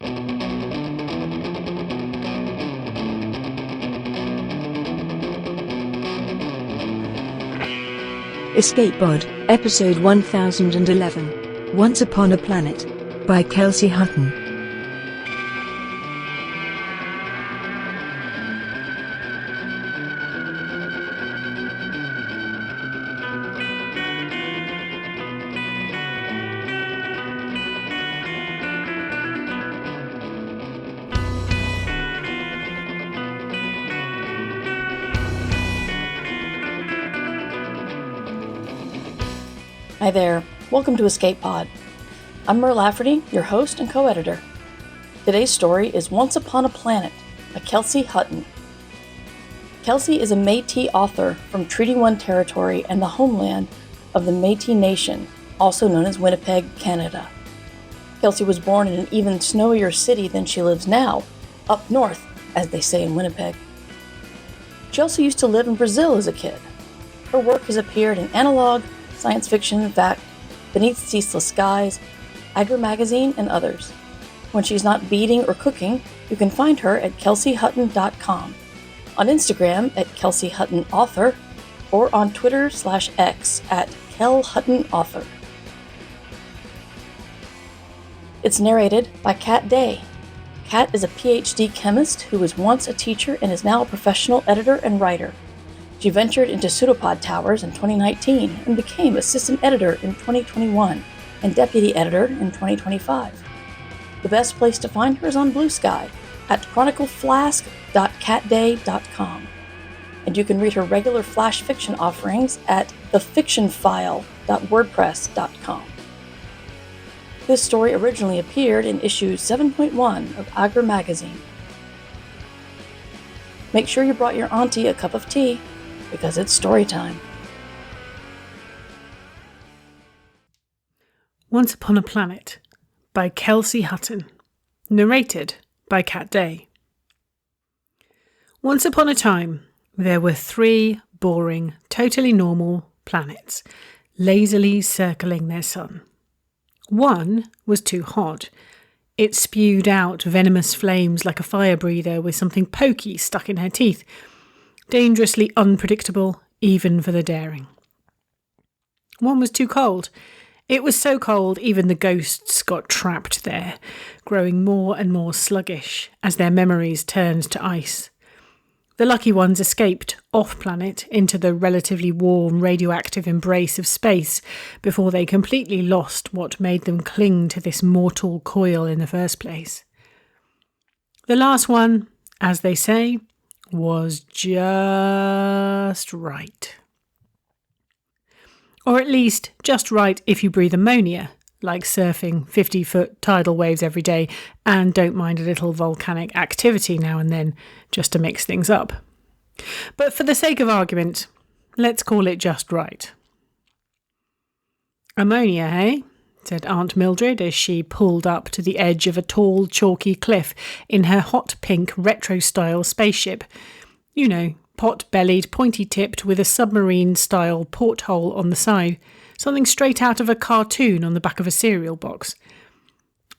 Escape Pod, Episode 1011, Once Upon a Planet, by Kelsey Hutton. Hi there, welcome to Escape Pod. I'm Mer Lafferty, your host and co-editor. Today's story is Once Upon a Planet by Kelsey Hutton. Kelsey is a Métis author from Treaty 1 territory and the homeland of the Métis Nation, also known as Winnipeg, Canada. Kelsey was born in an even snowier city than she lives now, up north, as they say in Winnipeg. She also used to live in Brazil as a kid. Her work has appeared in Analog, Science Fiction, in fact, Beneath Ceaseless Skies, Agra Magazine, and others. When she's not beading or cooking, you can find her at kelseyhutton.com, on Instagram at kelseyhuttonauthor, or on Twitter/X at kelhuttonauthor. It's narrated by Kat Day. Kat is a PhD chemist who was once a teacher and is now a professional editor and writer. She ventured into Pseudopod Towers in 2019 and became assistant editor in 2021 and deputy editor in 2025. The best place to find her is on Blue Sky at chronicleflask.catday.com. And you can read her regular flash fiction offerings at thefictionfile.wordpress.com. This story originally appeared in issue 7.1 of Agra Magazine. Make sure you brought your auntie a cup of tea, because it's story time. Once Upon a Planet by Kelsey Hutton. Narrated by Kat Day. Once upon a time, there were 3 boring, totally normal planets, lazily circling their sun. One was too hot. It spewed out venomous flames like a fire breather with something pokey stuck in her teeth. Dangerously unpredictable, even for the daring. One was too cold. It was so cold even the ghosts got trapped there, growing more and more sluggish as their memories turned to ice. The lucky ones escaped off-planet into the relatively warm radioactive embrace of space before they completely lost what made them cling to this mortal coil in the first place. The last one, as they say, was just right. Or at least just right if you breathe ammonia, like surfing 50-foot tidal waves every day and don't mind a little volcanic activity now and then, just to mix things up. But for the sake of argument, let's call it just right. Ammonia, eh? Said Aunt Mildred as she pulled up to the edge of a tall, chalky cliff in her hot pink retro-style spaceship. You know, pot-bellied, pointy-tipped with a submarine-style porthole on the side, something straight out of a cartoon on the back of a cereal box.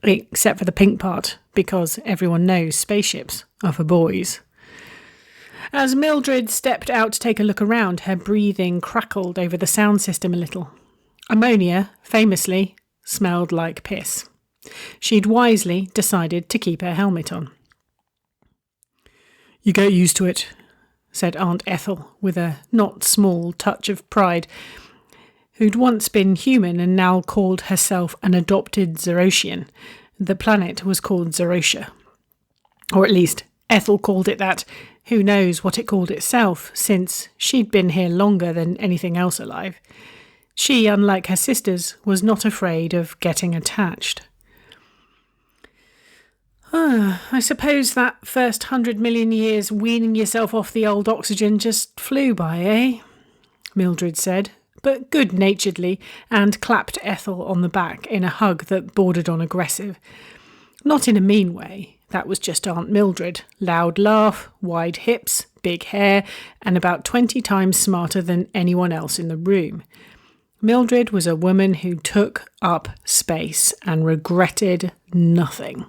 Except for the pink part, because everyone knows spaceships are for boys. As Mildred stepped out to take a look around, her breathing crackled over the sound system a little. Ammonia, famously, smelled like piss. She'd wisely decided to keep her helmet on. "You get used to it," said Aunt Ethel with a not small touch of pride, who'd once been human and now called herself an adopted Zeroshian. The planet was called Zerosha. Or at least, Ethel called it that. Who knows what it called itself, since she'd been here longer than anything else alive. She, unlike her sisters, was not afraid of getting attached. I suppose that first 100 million years weaning yourself off the old oxygen just flew by, eh? Mildred said, but good-naturedly, and clapped Ethel on the back in a hug that bordered on aggressive. Not in a mean way. That was just Aunt Mildred. Loud laugh, wide hips, big hair, and about 20 times smarter than anyone else in the room. Mildred was a woman who took up space and regretted nothing.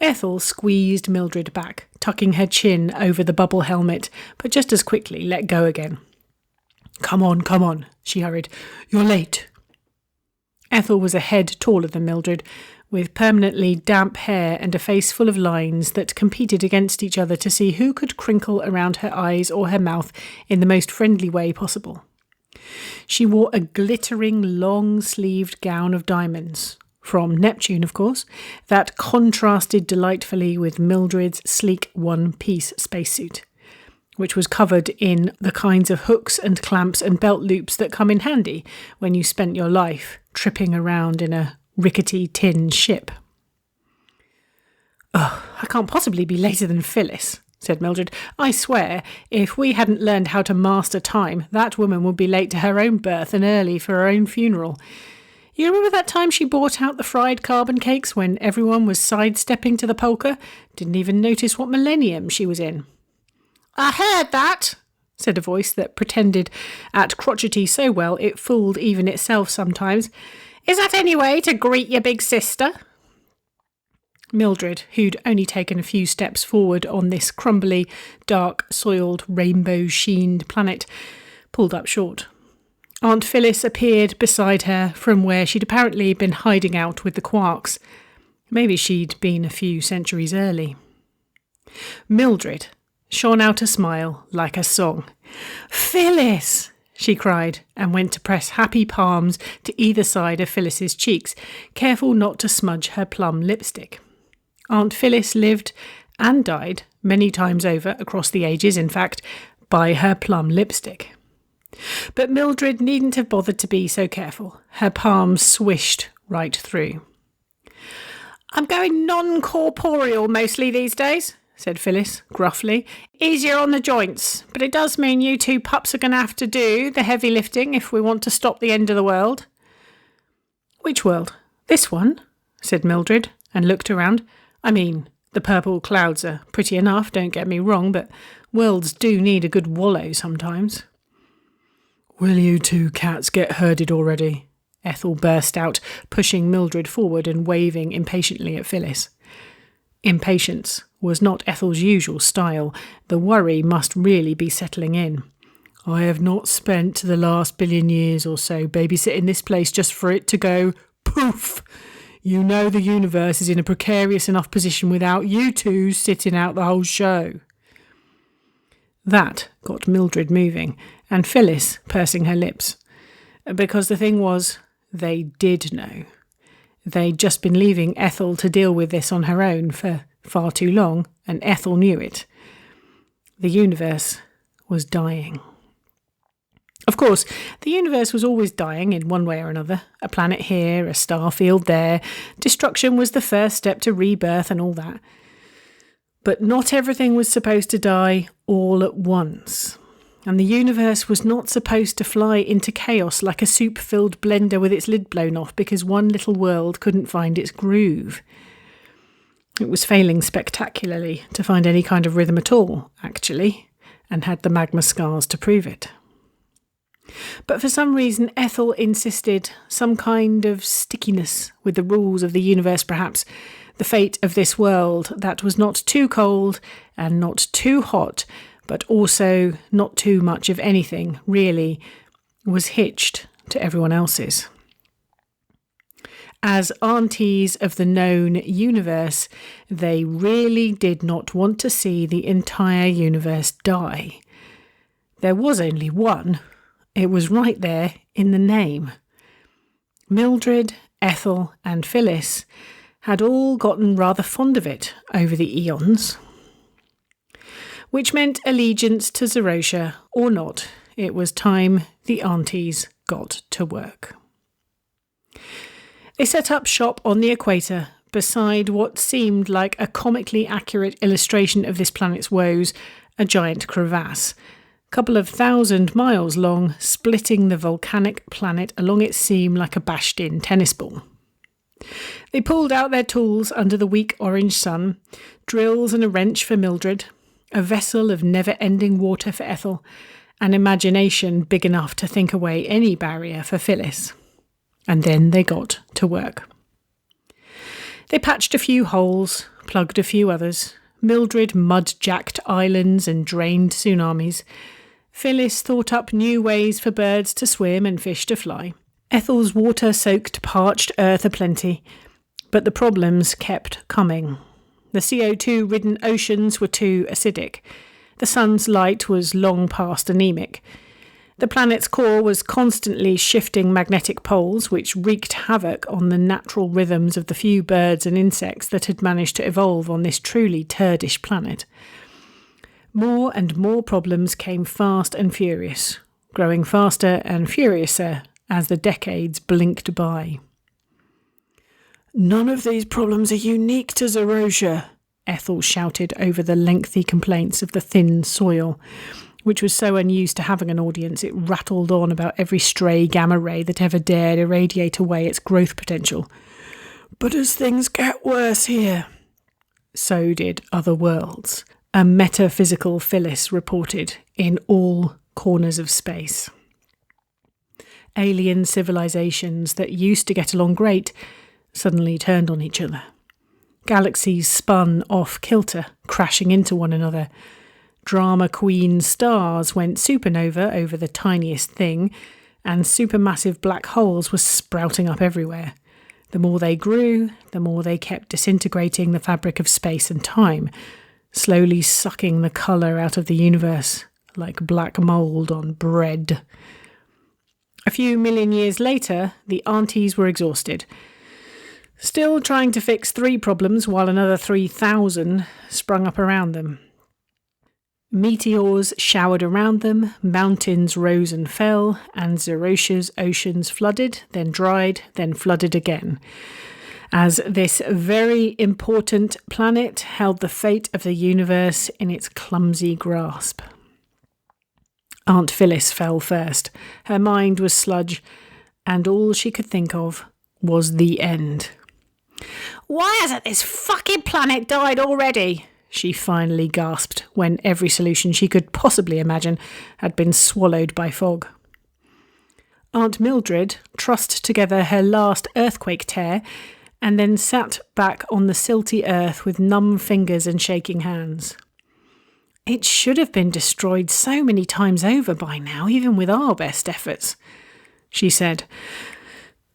Ethel squeezed Mildred back, tucking her chin over the bubble helmet, but just as quickly let go again. Come on, she hurried. You're late. Ethel was a head taller than Mildred, with permanently damp hair and a face full of lines that competed against each other to see who could crinkle around her eyes or her mouth in the most friendly way possible. She wore a glittering, long-sleeved gown of diamonds, from Neptune, of course, that contrasted delightfully with Mildred's sleek one-piece spacesuit, which was covered in the kinds of hooks and clamps and belt loops that come in handy when you spent your life tripping around in a rickety tin ship. Oh, I can't possibly be later than Phyllis, said Mildred. I swear, if we hadn't learned how to master time, that woman would be late to her own birth and early for her own funeral. You remember that time she brought out the fried carbon cakes when everyone was sidestepping to the polka? Didn't even notice what millennium she was in. I heard that, said a voice that pretended at crotchety so well it fooled even itself sometimes. Is that any way to greet your big sister? Mildred, who'd only taken a few steps forward on this crumbly, dark-soiled, rainbow-sheened planet, pulled up short. Aunt Phyllis appeared beside her from where she'd apparently been hiding out with the Quarks. Maybe she'd been a few centuries early. Mildred shone out a smile like a song. Phyllis! She cried, and went to press happy palms to either side of Phyllis's cheeks, careful not to smudge her plum lipstick. Aunt Phyllis lived and died many times over, across the ages, in fact, by her plum lipstick. But Mildred needn't have bothered to be so careful. Her palms swished right through. I'm going non-corporeal mostly these days, said Phyllis, gruffly. Easier on the joints, but it does mean you two pups are going to have to do the heavy lifting if we want to stop the end of the world. Which world? This one? Said Mildred, and looked around. I mean, the purple clouds are pretty enough, don't get me wrong, but worlds do need a good wallow sometimes. Will you two cats get herded already? Ethel burst out, pushing Mildred forward and waving impatiently at Phyllis. Impatience was not Ethel's usual style. The worry must really be settling in. I have not spent the last 1 billion years or so babysitting this place just for it to go poof. You know the universe is in a precarious enough position without you two sitting out the whole show. That got Mildred moving, and Phyllis pursing her lips. Because the thing was, they did know. They'd just been leaving Ethel to deal with this on her own for far too long, and Ethel knew it. The universe was dying. Of course, the universe was always dying in one way or another. A planet here, a star field there. Destruction was the first step to rebirth and all that. But not everything was supposed to die all at once. And the universe was not supposed to fly into chaos like a soup-filled blender with its lid blown off because one little world couldn't find its groove. It was failing spectacularly to find any kind of rhythm at all, actually, and had the magma scars to prove it. But for some reason Ethel insisted some kind of stickiness with the rules of the universe, perhaps. The fate of this world that was not too cold and not too hot, but also not too much of anything, really, was hitched to everyone else's. As aunties of the known universe, they really did not want to see the entire universe die. There was only one. It was right there in the name. Mildred, Ethel, and Phyllis had all gotten rather fond of it over the eons. Which meant allegiance to Zerosha or not, it was time the aunties got to work. They set up shop on the equator beside what seemed like a comically accurate illustration of this planet's woes, a giant crevasse, a couple of 1,000 miles long, splitting the volcanic planet along its seam like a bashed-in tennis ball. They pulled out their tools under the weak orange sun, drills and a wrench for Mildred, a vessel of never-ending water for Ethel, an imagination big enough to think away any barrier for Phyllis. And then they got to work. They patched a few holes, plugged a few others. Mildred mud-jacked islands and drained tsunamis. Phyllis thought up new ways for birds to swim and fish to fly. Ethel's water-soaked parched earth aplenty. But the problems kept coming. The CO2-ridden oceans were too acidic. The sun's light was long past anemic. The planet's core was constantly shifting magnetic poles, which wreaked havoc on the natural rhythms of the few birds and insects that had managed to evolve on this truly turdish planet. More and more problems came fast and furious, growing faster and furiouser as the decades blinked by. "None of these problems are unique to Zerosia," Ethel shouted over the lengthy complaints of the thin soil, which was so unused to having an audience it rattled on about every stray gamma ray that ever dared irradiate away its growth potential. "But as things get worse here..." So did other worlds, a metaphysical Phyllis reported in all corners of space. Alien civilizations that used to get along great suddenly turned on each other. Galaxies spun off kilter, crashing into one another. Drama queen stars went supernova over the tiniest thing, and supermassive black holes were sprouting up everywhere. The more they grew, the more they kept disintegrating the fabric of space and time, slowly sucking the colour out of the universe like black mould on bread. A few million years later, the aunties were exhausted, still trying to fix 3 problems while another 3,000 sprung up around them. Meteors showered around them, mountains rose and fell, and Zerosia's oceans flooded, then dried, then flooded again, as this very important planet held the fate of the universe in its clumsy grasp. Aunt Phyllis fell first. Her mind was sludge, and all she could think of was the end. "Why hasn't this fucking planet died already?" she finally gasped when every solution she could possibly imagine had been swallowed by fog. Aunt Mildred trussed together her last earthquake tear and then sat back on the silty earth with numb fingers and shaking hands. "It should have been destroyed so many times over by now, even with our best efforts," she said.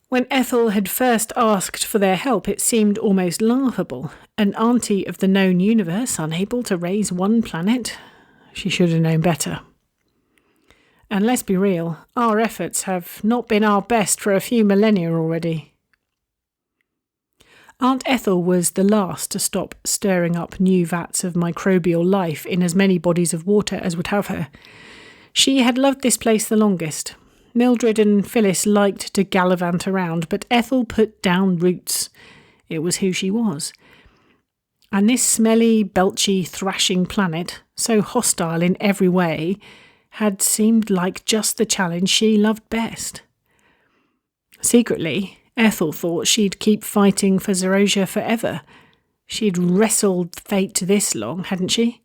When Ethel had first asked for their help, it seemed almost laughable. An auntie of the known universe unable to raise one planet? She should have known better. And let's be real, our efforts have not been our best for a few millennia already. Aunt Ethel was the last to stop stirring up new vats of microbial life in as many bodies of water as would have her. She had loved this place the longest. Mildred and Phyllis liked to gallivant around, but Ethel put down roots. It was who she was. And this smelly, belchy, thrashing planet, so hostile in every way, had seemed like just the challenge she loved best. Secretly, Ethel thought she'd keep fighting for Zerosia forever. She'd wrestled fate this long, hadn't she?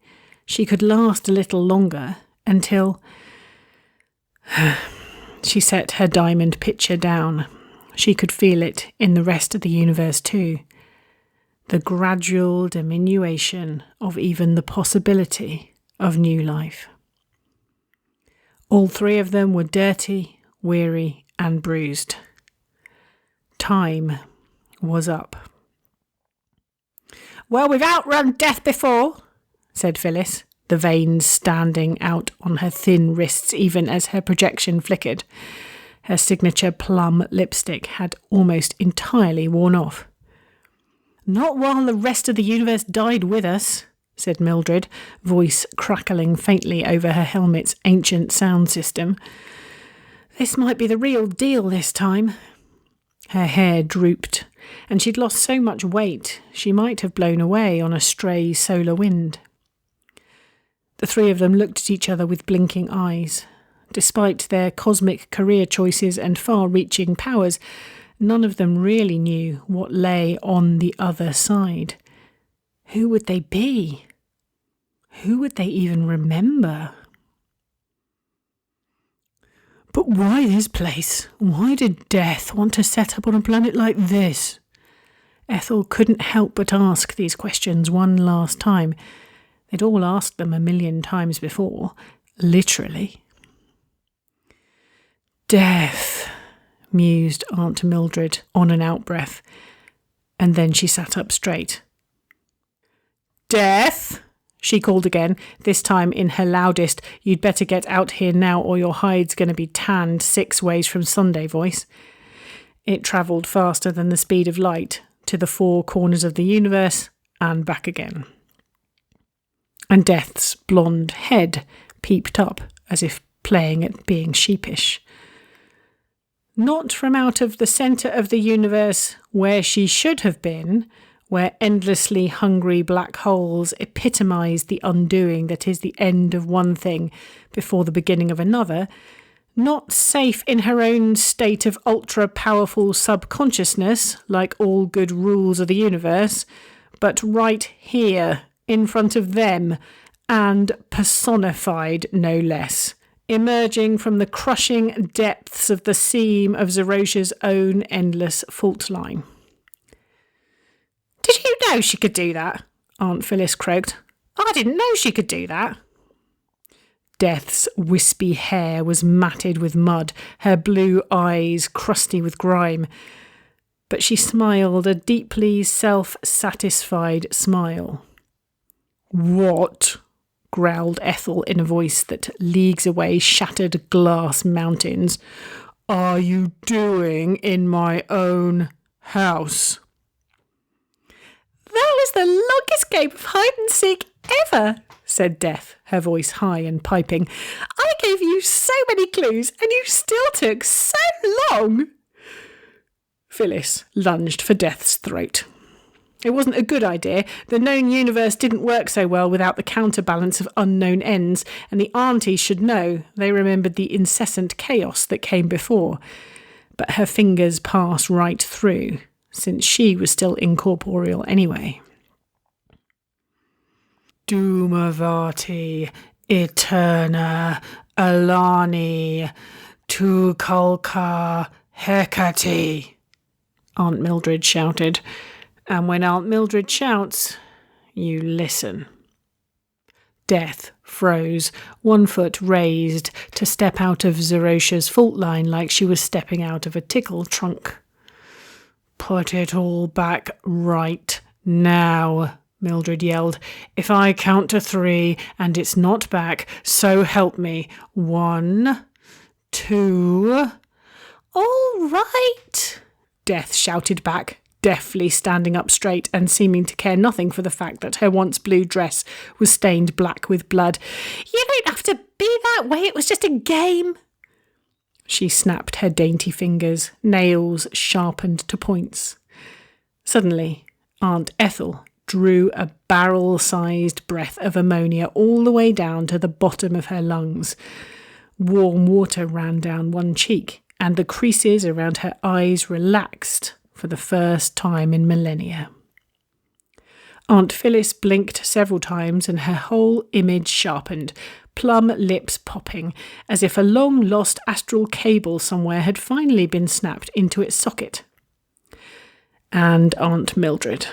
She could last a little longer, until... She set her diamond pitcher down. She could feel it in the rest of the universe too. The gradual diminution of even the possibility of new life. All 3 of them were dirty, weary, and bruised. Time was up. "Well, we've outrun death before," said Phyllis, the veins standing out on her thin wrists even as her projection flickered. Her signature plum lipstick had almost entirely worn off. "Not while the rest of the universe died with us," said Mildred, voice crackling faintly over her helmet's ancient sound system. "This might be the real deal this time." Her hair drooped, and she'd lost so much weight she might have blown away on a stray solar wind. The 3 of them looked at each other with blinking eyes. Despite their cosmic career choices and far-reaching powers, none of them really knew what lay on the other side. Who would they be? Who would they even remember? "But why this place? Why did death want to set up on a planet like this?" Ethel couldn't help but ask these questions one last time. They'd all asked them 1,000,000 times before, literally. "Death," mused Aunt Mildred on an out-breath, and then she sat up straight. "Death," she called again, this time in her loudest, "you'd better get out here now or your hide's going to be tanned 6 ways from Sunday" voice. It travelled faster than the speed of light, to the 4 corners of the universe and back again. And Death's blonde head peeped up, as if playing at being sheepish. Not from out of the centre of the universe, where she should have been, where endlessly hungry black holes epitomise the undoing that is the end of one thing before the beginning of another, not safe in her own state of ultra-powerful subconsciousness, like all good rules of the universe, but right here, in front of them, and personified no less, emerging from the crushing depths of the seam of Zerosha's own endless fault line. "Did you know she could do that?" Aunt Phyllis croaked. "I didn't know she could do that." Death's wispy hair was matted with mud, her blue eyes crusty with grime. But she smiled a deeply self-satisfied smile. "What?" growled Ethel in a voice that leagues away shattered glass mountains. "Are you doing in my own house?" "That was the longest game of hide-and-seek ever," said Death, her voice high and piping. "I gave you so many clues, and you still took so long." Phyllis lunged for Death's throat. It wasn't a good idea. The known universe didn't work so well without the counterbalance of unknown ends, and the aunties should know. They remembered the incessant chaos that came before. But her fingers passed right through, since she was still incorporeal anyway. "Doomavati, Eterna, Alani, Tukulka, Hecate," Aunt Mildred shouted. And when Aunt Mildred shouts, you listen. Death froze, 1 foot raised, to step out of Zerosha's fault line like she was stepping out of a tickle trunk. "Put it all back right now," Mildred yelled. "If I count to 3 and it's not back, so help me. 1, 2... "All right," Death shouted back, deftly standing up straight and seeming to care nothing for the fact that her once blue dress was stained black with blood. "You don't have to be that way, it was just a game." She snapped her dainty fingers, nails sharpened to points. Suddenly, Aunt Ethel drew a barrel-sized breath of ammonia all the way down to the bottom of her lungs. Warm water ran down one cheek, and the creases around her eyes relaxed for the first time in millennia. Aunt Phyllis blinked several times and her whole image sharpened, plum lips popping, as if a long-lost astral cable somewhere had finally been snapped into its socket. And Aunt Mildred.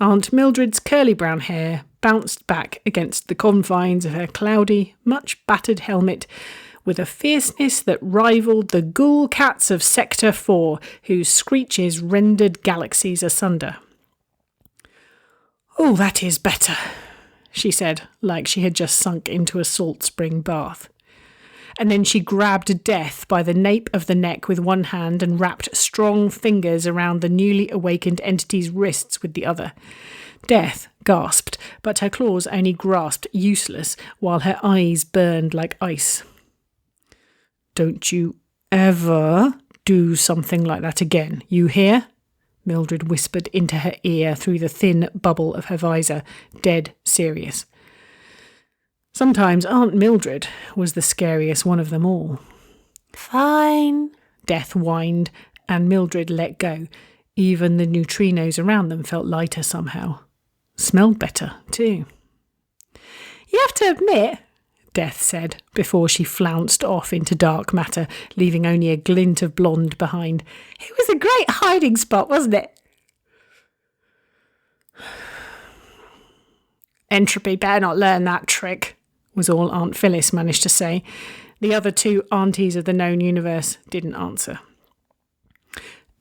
Aunt Mildred's curly brown hair bounced back against the confines of her cloudy, much battered helmet with a fierceness that rivalled the ghoul cats of Sector 4, whose screeches rendered galaxies asunder. "Oh, that is better," she said, like she had just sunk into a salt spring bath. And then she grabbed Death by the nape of the neck with one hand and wrapped strong fingers around the newly awakened entity's wrists with the other. Death gasped, but her claws only grasped useless, while her eyes burned like ice. "Don't you ever do something like that again, you hear?" Mildred whispered into her ear through the thin bubble of her visor, dead serious. Sometimes Aunt Mildred was the scariest one of them all. "Fine," Death whined, and Mildred let go. Even the neutrinos around them felt lighter somehow. Smelled better, too. "You have to admit," Death said, before she flounced off into dark matter, leaving only a glint of blonde behind. "It was a great hiding spot, wasn't it?" Entropy better not learn that trick, was all Aunt Phyllis managed to say. The other two aunties of the known universe didn't answer.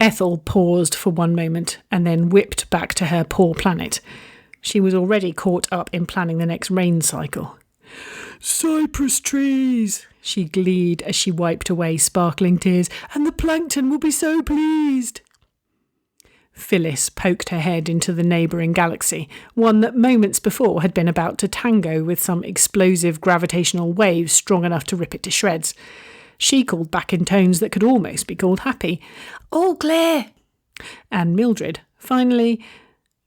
Ethel paused for one moment and then whipped back to her poor planet. She was already caught up in planning the next rain cycle. "Cypress trees," she gleed as she wiped away sparkling tears, "and the plankton will be so pleased." Phyllis poked her head into the neighbouring galaxy, one that moments before had been about to tango with some explosive gravitational waves strong enough to rip it to shreds. She called back in tones that could almost be called happy. "All clear!" And Mildred, finally,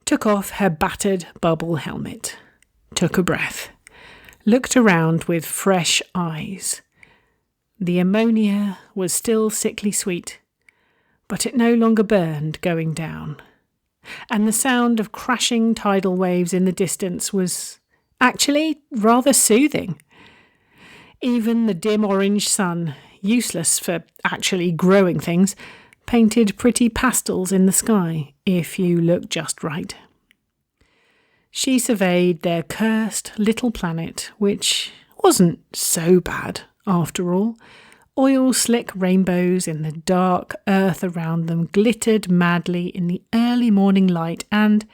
took off her battered bubble helmet, took a breath, looked around with fresh eyes. The ammonia was still sickly sweet, but it no longer burned going down, and the sound of crashing tidal waves in the distance was actually rather soothing. Even the dim orange sun, useless for actually growing things, painted pretty pastels in the sky if you looked just right. She surveyed their cursed little planet, which wasn't so bad after all. Oil-slick rainbows in the dark earth around them glittered madly in the early morning light, and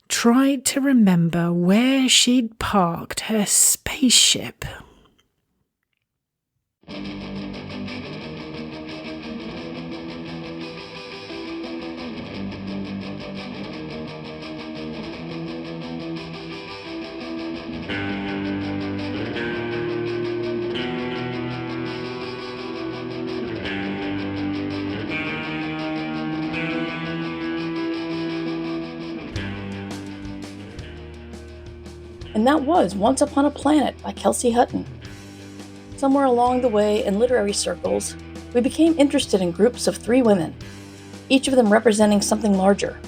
tried to remember where she'd parked her spaceship. And that was Once Upon a Planet by Kelsey Hutton. Somewhere along the way in literary circles, we became interested in groups of 3 women, each of them representing something larger.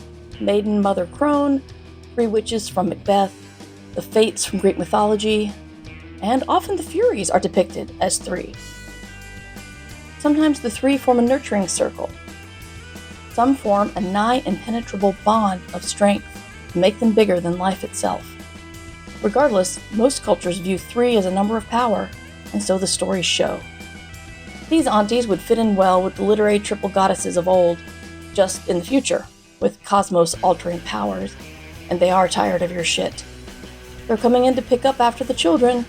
Maiden Mother Crone, 3 witches from Macbeth, the Fates from Greek mythology, and often the Furies are depicted as 3. Sometimes the 3 form a nurturing circle. Some form a nigh impenetrable bond of strength to make them bigger than life itself. Regardless, most cultures view 3 as a number of power, and so the stories show. These aunties would fit in well with the literary triple goddesses of old, just in the future, with cosmos-altering powers, and they are tired of your shit. They're coming in to pick up after the children,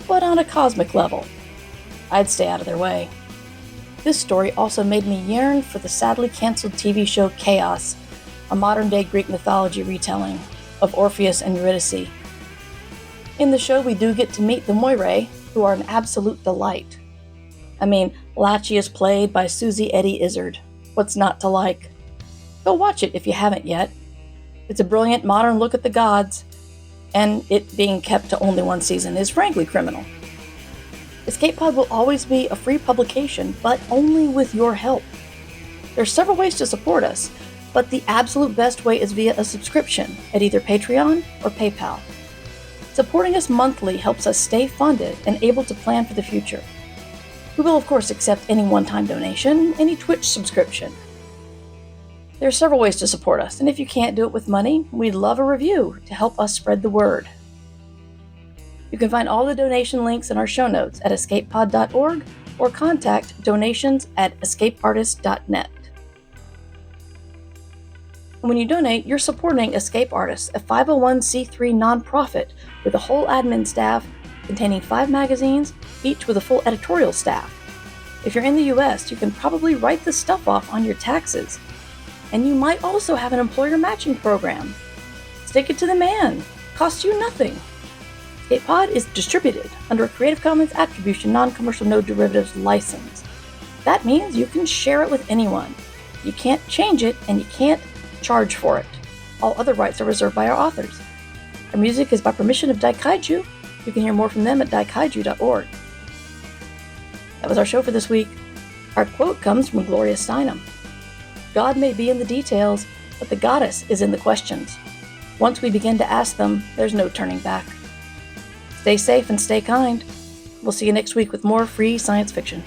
but on a cosmic level. I'd stay out of their way. This story also made me yearn for the sadly cancelled TV show Chaos, a modern-day Greek mythology retelling of Orpheus and Eurydice. In the show, we do get to meet the Moirae, who are an absolute delight. I mean, Lachi is played by Susie Eddy Izzard. What's not to like? Go watch it if you haven't yet. It's a brilliant modern look at the gods, and it being kept to only 1 season is frankly criminal. Escape Pod will always be a free publication, but only with your help. There are several ways to support us, but the absolute best way is via a subscription at either Patreon or PayPal. Supporting us monthly helps us stay funded and able to plan for the future. We will of course accept any one-time donation, any Twitch subscription. There are several ways to support us, and if you can't do it with money, we'd love a review to help us spread the word. You can find all the donation links in our show notes at escapepod.org or contact donations@escapeartist.net. And when you donate, you're supporting Escape Artists, a 501c3 nonprofit with a whole admin staff containing 5 magazines, each with a full editorial staff. If you're in the US, you can probably write this stuff off on your taxes. And you might also have an employer matching program. Stick it to the man. Costs you nothing. Escape Pod is distributed under a Creative Commons Attribution Non-Commercial No Derivatives license. That means you can share it with anyone. You can't change it, and you can't charge for it. All other rights are reserved by our authors. Our music is by permission of Daikaiju. You can hear more from them at daikaiju.org. That was our show for this week. Our quote comes from Gloria Steinem. God may be in the details, but the goddess is in the questions. Once we begin to ask them, there's no turning back. Stay safe and stay kind. We'll see you next week with more free science fiction.